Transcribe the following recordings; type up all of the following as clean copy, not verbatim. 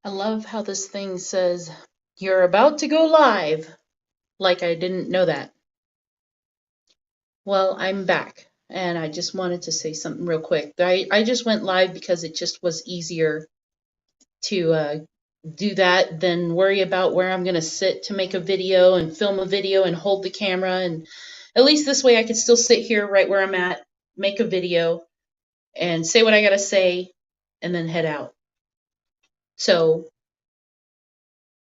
I love how this thing says, "You're about to go live." Like I didn't know that. Well, I'm back, and I just wanted to say something real quick. I just went live because it just was easier to do that than worry about where I'm going to sit to make a video and film a video and hold the camera. And at least this way I could still sit here right where I'm at, make a video, and say what I got to say, and then head out. So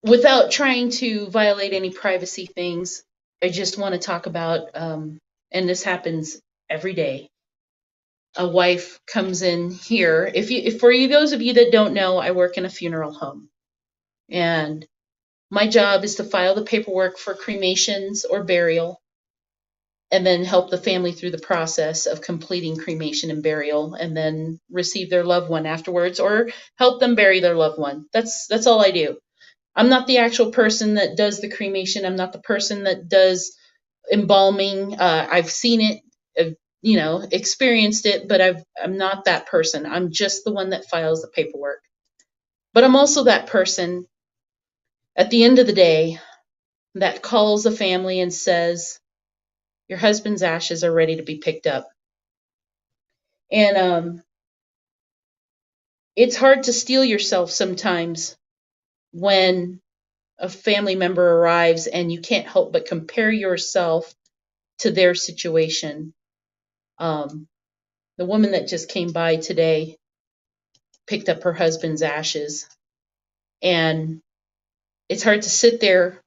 without trying to violate any privacy things, I just want to talk about, and this happens every day. A wife comes in here. If for you, those of you that don't know, I work in a funeral home, and my job is to file the paperwork for cremations or burial, and then help the family through the process of completing cremation and burial, and then receive their loved one afterwards, or help them bury their loved one. That's all I do. I'm not the actual person that does the cremation. I'm not the person that does embalming. I've seen it, experienced it, but I'm not that person. I'm just the one that files the paperwork. But I'm also that person at the end of the day that calls the family and says, "Your husband's ashes are ready to be picked up." And it's hard to steel yourself sometimes when a family member arrives and you can't help but compare yourself to their situation. Um, the woman that just came by today picked up her husband's ashes, and it's hard to sit there.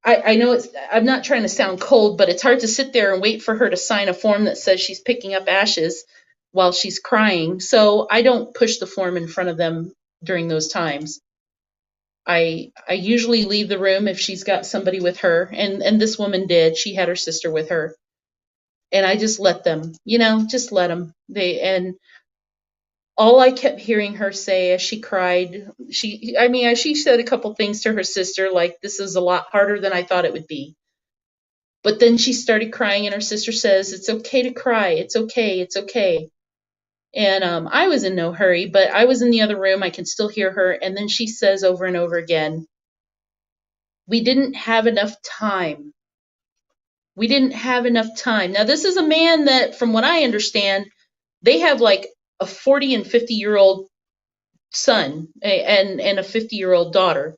I know I'm not trying to sound cold, but it's hard to sit there and wait for her to sign a form that says she's picking up ashes while she's crying. So I don't push the form in front of them during those times. I usually leave the room if she's got somebody with her, and this woman did. She had her sister with her, and I just let them, just let them. And all I kept hearing her say as she cried, she said a couple things to her sister, like, "This is a lot harder than I thought it would be." But then she started crying, and her sister says, "It's okay to cry. It's okay. It's okay." And I was in no hurry, but I was in the other room. I can still hear her. And then she says over and over again, "We didn't have enough time. We didn't have enough time." Now, this is a man that, from what I understand, they have like a 40 and 50-year-old son and a 50-year-old daughter.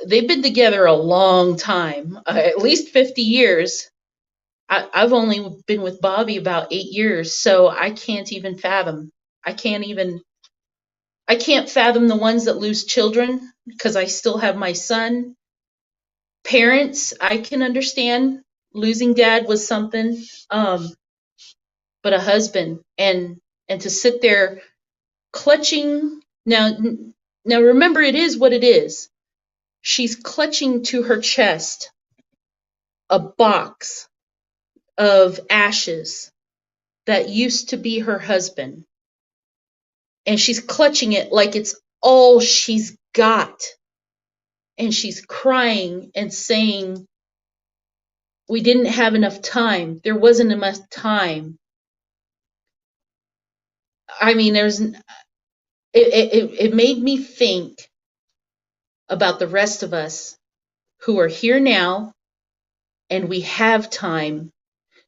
They've been together a long time, at least 50 years. I've only been with Bobby about 8 years, so I can't even fathom. I can't even. I can't fathom the ones that lose children because I still have my son. Parents, I can understand. Losing dad was something, but a husband and to sit there clutching. Now remember, it is what it is. She's clutching to her chest a box of ashes that used to be her husband, and she's clutching it like it's all she's got, and she's crying and saying, "We didn't have enough time. There wasn't enough time." I mean, it made me think about the rest of us who are here now, and we have time.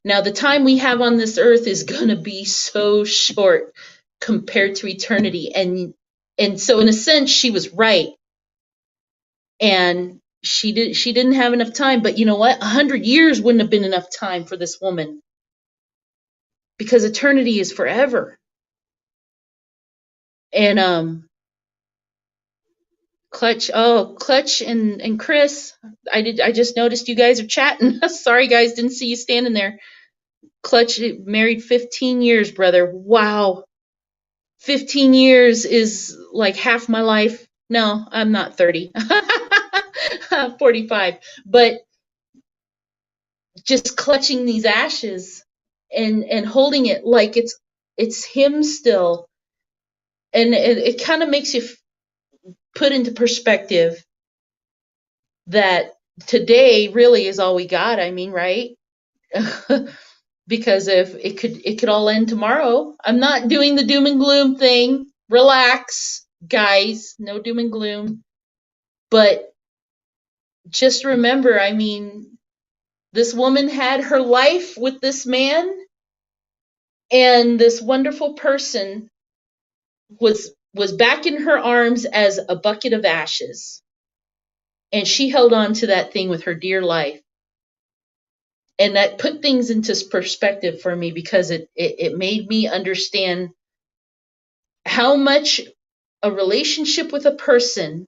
Now, the time we have on this earth is going to be so short compared to eternity. And so in a sense, she was right. And she didn't have enough time, but you know what? 100 years wouldn't have been enough time for this woman, because eternity is forever. And Clutch and Chris, I just noticed you guys are chatting. Sorry guys, didn't see you standing there. Clutch married 15 years, brother. Wow. 15 years is like half my life. No, I'm not 30. 45. But just clutching these ashes and holding it like it's him still. And it kind of makes you put into perspective that today really is all we got. I mean, right? Because if it could all end tomorrow. I'm not doing the doom and gloom thing. Relax. guys, no doom and gloom, but just remember, I mean, this woman had her life with this man, and this wonderful person was back in her arms as a bucket of ashes, and she held on to that thing with her dear life. And that put things into perspective for me, because it made me understand how much a relationship with a person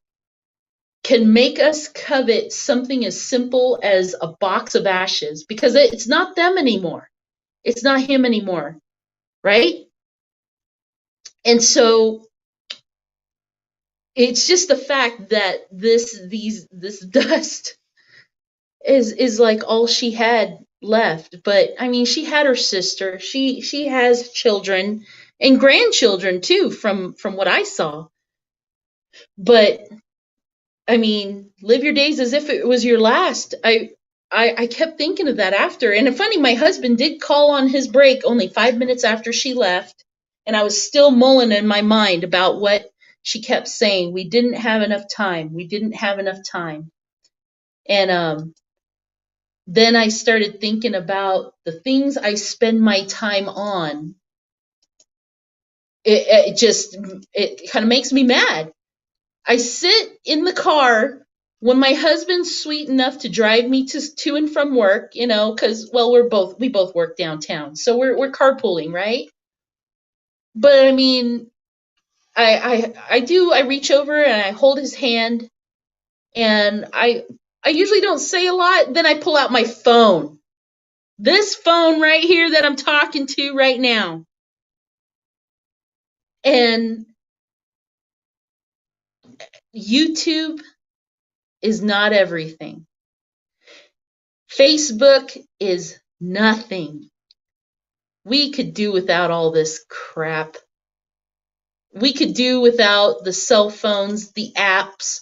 can make us covet something as simple as a box of ashes, because it's not them anymore. It's not him anymore, right? And so it's just the fact that this dust is like all she had left. But I mean, she had her sister. She has children and grandchildren too, from what I saw. But I mean, live your days as if it was your last. I kept thinking of that after. And funny, my husband did call on his break only 5 minutes after she left, and I was still mulling in my mind about what she kept saying. We didn't have enough time. We didn't have enough time. And then I started thinking about the things I spend my time on. It kind of makes me mad. I sit in the car when my husband's sweet enough to drive me to and from work, because well, we both work downtown, so we're carpooling, right? But I mean, I reach over and I hold his hand, and I usually don't say a lot. Then I pull out my phone, this phone right here that I'm talking to right now, and YouTube is not everything. Facebook is nothing. We could do without all this crap. We could do without the cell phones, the apps.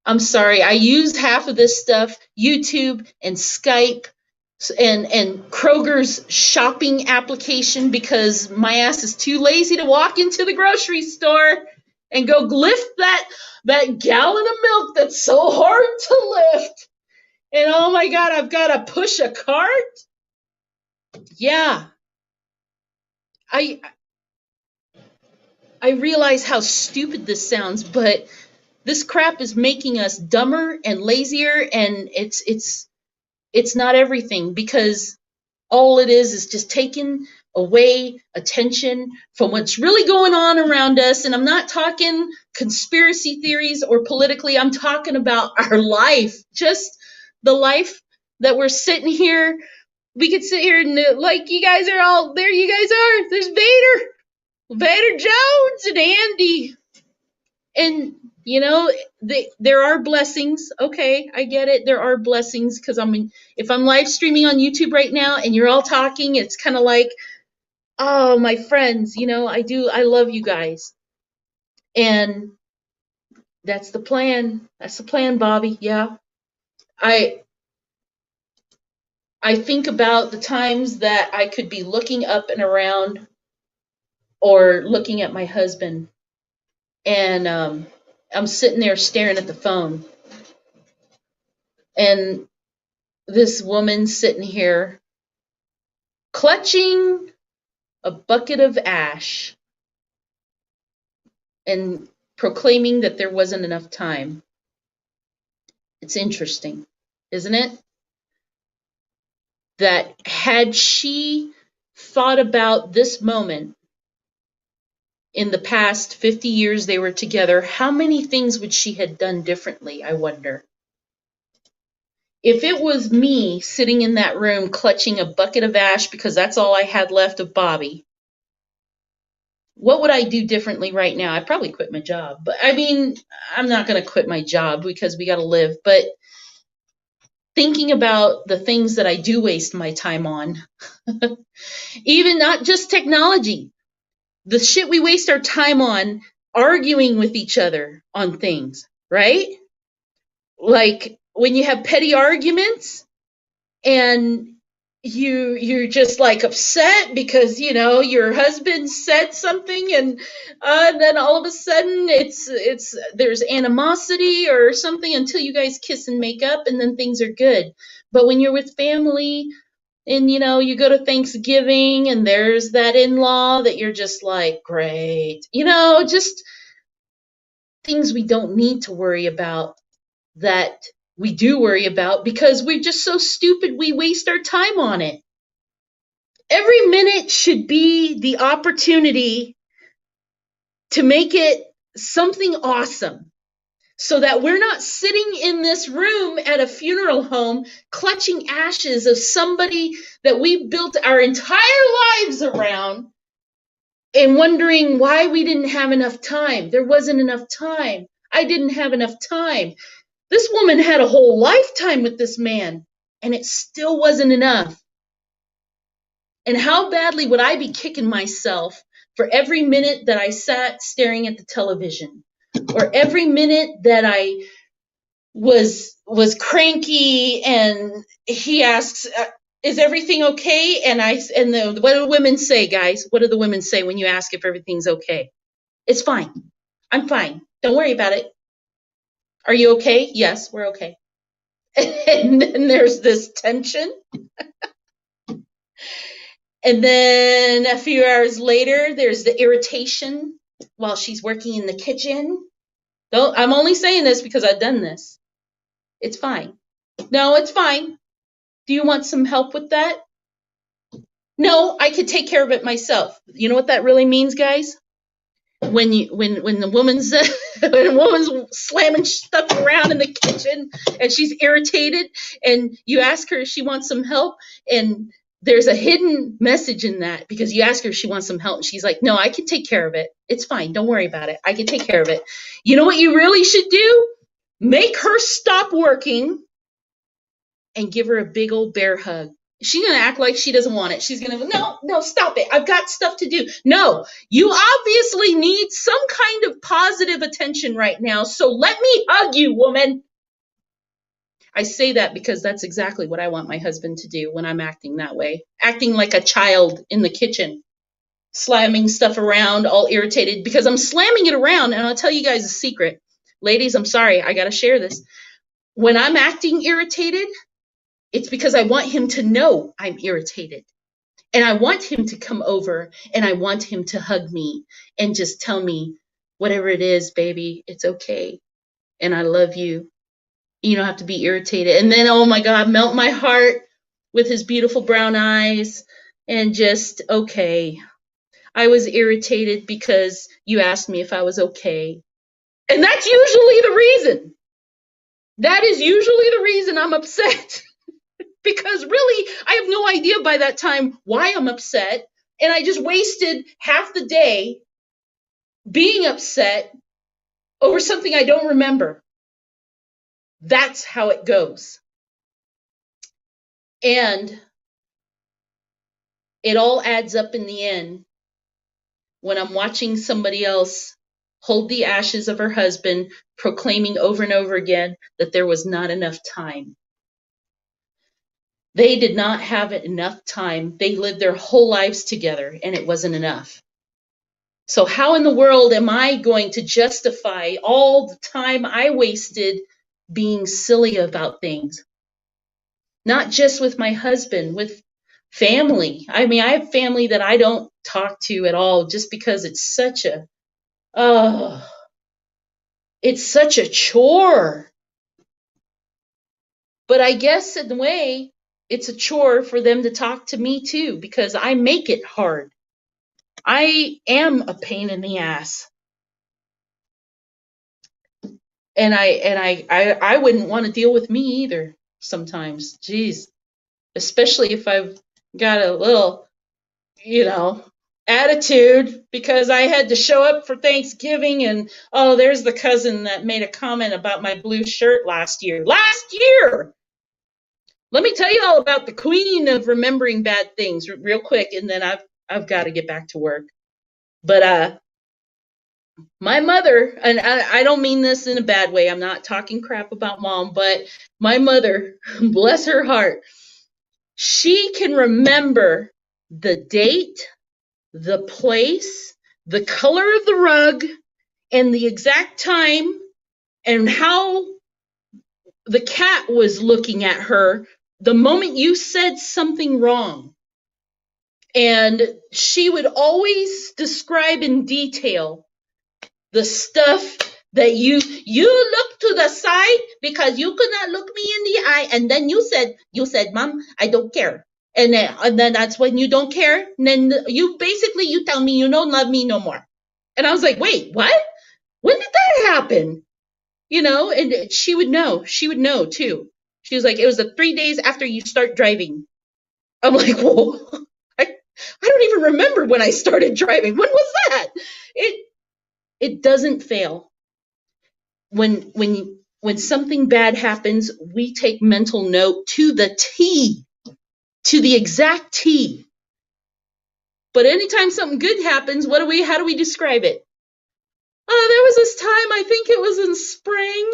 I'm sorry, I use half of this stuff, YouTube and Skype and Kroger's shopping application, because my ass is too lazy to walk into the grocery store and go lift that gallon of milk that's so hard to lift. And oh my God, I've got to push a cart. Yeah, I realize how stupid this sounds, but this crap is making us dumber and lazier, and it's not everything, because all it is just taking away attention from what's really going on around us. And I'm not talking conspiracy theories or politically, I'm talking about our life, just the life that we're sitting here. We could sit here and like, you guys are all there. You guys are. There's Vader Jones and Andy. And there are blessings. Okay, I get it. There are blessings, because if I'm live streaming on YouTube right now and you're all talking, it's kind of like, oh, my friends, I love you guys. And that's the plan. That's the plan, Bobby. Yeah. I think about the times that I could be looking up and around, or looking at my husband, and I'm sitting there staring at the phone, and this woman sitting here clutching a bucket of ash and proclaiming that there wasn't enough time. It's interesting, isn't it? That had she thought about this moment in the past 50 years they were together, how many things would she have done differently, I wonder? If it was me sitting in that room clutching a bucket of ash because that's all I had left of Bobby, what would I do differently right now? I'd probably quit my job. But I mean, I'm not going to quit my job because we got to live. But thinking about the things that I do waste my time on, even not just technology, the shit we waste our time on, arguing with each other on things, right? Like when you have petty arguments and you're just like upset because your husband said something, and then all of a sudden it's there's animosity or something until you guys kiss and make up, and then things are good. But when you're with family, and you go to Thanksgiving and there's that in-law that you're just like, great, just things we don't need to worry about, that we do worry about because we're just so stupid we waste our time on it. Every minute should be the opportunity to make it something awesome, so that we're not sitting in this room at a funeral home clutching ashes of somebody that we built our entire lives around and wondering why we didn't have enough time. There wasn't enough time. I didn't have enough time. This woman had a whole lifetime with this man, and it still wasn't enough. And how badly would I be kicking myself for every minute that I sat staring at the television, or every minute that I was cranky and he asks, is everything okay? What do the women say, guys? What do the women say when you ask if everything's okay? It's fine. I'm fine. Don't worry about it. Are you okay? Yes, we're okay. And then there's this tension. And then a few hours later, there's the irritation while she's working in the kitchen. I'm only saying this because I've done this. It's fine. No, it's fine. Do you want some help with that? No, I could take care of it myself. You know what that really means, guys? When the woman's when a woman's slamming stuff around in the kitchen and she's irritated, and you ask her if she wants some help, and there's a hidden message in that, because you ask her if she wants some help and she's like, no, I can take care of it. It's fine. Don't worry about it. I can take care of it. You know what you really should do? Make her stop working and give her a big old bear hug. She's going to act like she doesn't want it. She's going to, no, stop it. I've got stuff to do. No, you obviously need some kind of positive attention right now. So let me hug you, woman. I say that because that's exactly what I want my husband to do when I'm acting that way. Acting like a child in the kitchen, slamming stuff around, all irritated because I'm slamming it around. And I'll tell you guys a secret. Ladies, I'm sorry, I got to share this. When I'm acting irritated, it's because I want him to know I'm irritated. And I want him to come over and I want him to hug me and just tell me, whatever it is, baby, it's okay. And I love you. You don't have to be irritated. And then, oh my God, melt my heart with his beautiful brown eyes and just, okay, I was irritated because you asked me if I was okay. And that's usually the reason. That is usually the reason I'm upset. Because really, I have no idea by that time why I'm upset. And I just wasted half the day being upset over something I don't remember. That's how it goes. And it all adds up in the end when I'm watching somebody else hold the ashes of her husband, proclaiming over and over again that there was not enough time. They did not have enough time. They lived their whole lives together, and it wasn't enough. So how in the world am I going to justify all the time I wasted being silly about things? Not just with my husband, with family. I mean, I have family that I don't talk to at all just because it's such a chore. But I guess in a way, it's a chore for them to talk to me too, because I make it hard. I am a pain in the ass. And I wouldn't want to deal with me either sometimes. Jeez. Especially if I've got a little, attitude because I had to show up for Thanksgiving, and oh, there's the cousin that made a comment about my blue shirt last year. Last year! Let me tell you all about the queen of remembering bad things real quick, and then I've got to get back to work. But my mother, and I don't mean this in a bad way, I'm not talking crap about mom, but my mother, bless her heart, She can remember the date, the place, the color of the rug, and the exact time, and how the cat was looking at her the moment you said something wrong. And she would always describe in detail the stuff that you look to the side because you could not look me in the eye, and then you said, Mom, I don't care. And then that's when you don't care. And then you tell me you don't love me no more. And I was like, wait, what? When did that happen? And she would know. She would know too. She was like, it was the 3 days after you start driving. I'm like, whoa. I don't even remember when I started driving. When was that? It doesn't fail. When something bad happens, we take mental note to the T, to the exact T. But anytime something good happens, how do we describe it? There was this time, I think it was in spring,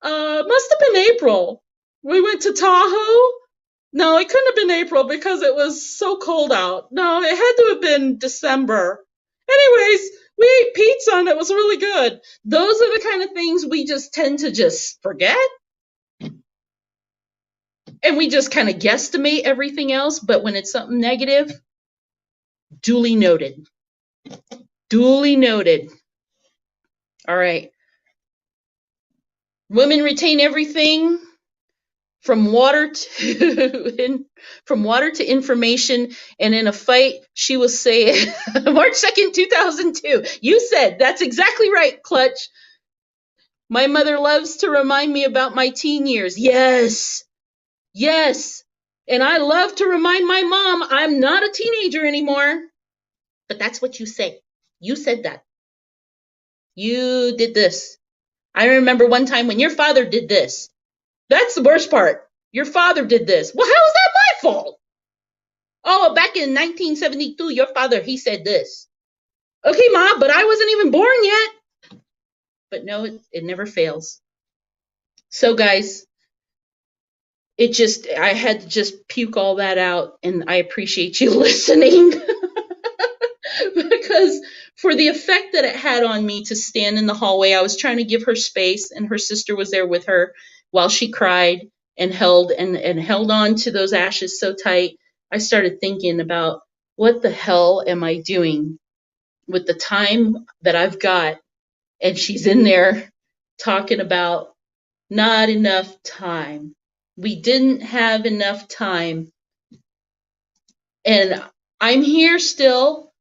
must have been April. We went to Tahoe. No, it couldn't have been April because it was so cold out. No, it had to have been December. Anyways, we ate pizza and it was really good. Those are the kind of things we just tend to just forget. And we just kind of guesstimate everything else. But when it's something negative, duly noted. Duly noted. All right. Women retain everything from water to information, and in a fight, she will say, March 2nd, 2002. You said, that's exactly right, Clutch. My mother loves to remind me about my teen years. Yes. And I love to remind my mom I'm not a teenager anymore. But that's what you say. You said that. You did this. I remember one time when your father did this. That's the worst part. Your father did this. Well, how is that my fault? Oh, back in 1972, your father, he said this. Okay, Ma, but I wasn't even born yet. But no, it never fails. So, guys, I had to just puke all that out, and I appreciate you listening. Because for the effect that it had on me to stand in the hallway, I was trying to give her space, and her sister was there with her while she cried and held on to those ashes so tight. I started thinking about, what the hell am I doing with the time that I've got? And she's in there talking about not enough time. We didn't have enough time. And I'm here still.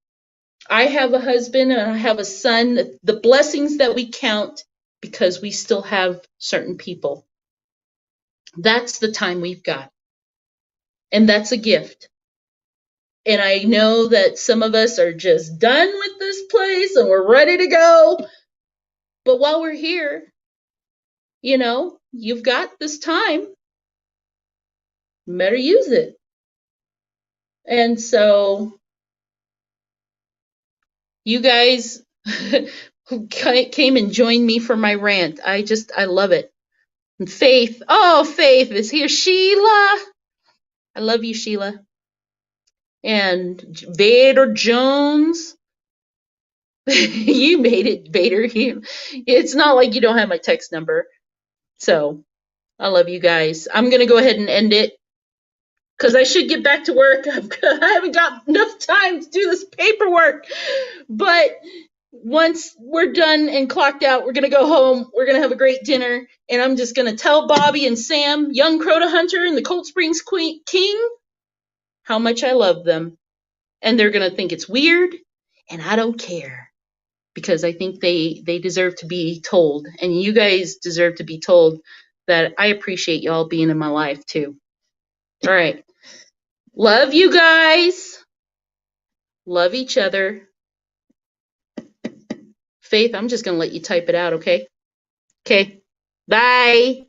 I have a husband and I have a son. The blessings that we count because we still have certain people. That's the time we've got. And that's a gift. And I know that some of us are just done with this place and we're ready to go. But while we're here, you've got this time. You better use it. And so you guys who came and joined me for my rant, I love it. And Faith is here. Sheila, I love you, Sheila. And Vader Jones, you made it, Vader. It's not like you don't have my text number. So I love you guys. I'm going to go ahead and end it because I should get back to work. I haven't got enough time to do this paperwork. But once we're done and clocked out, we're going to go home. We're going to have a great dinner. And I'm just going to tell Bobby and Sam, young Crota Hunter and the Cold Springs King, how much I love them. And they're going to think it's weird. And I don't care. Because I think they deserve to be told. And you guys deserve to be told that I appreciate y'all being in my life too. All right. Love you guys. Love each other. Faith, I'm just going to let you type it out, okay? Okay. Bye.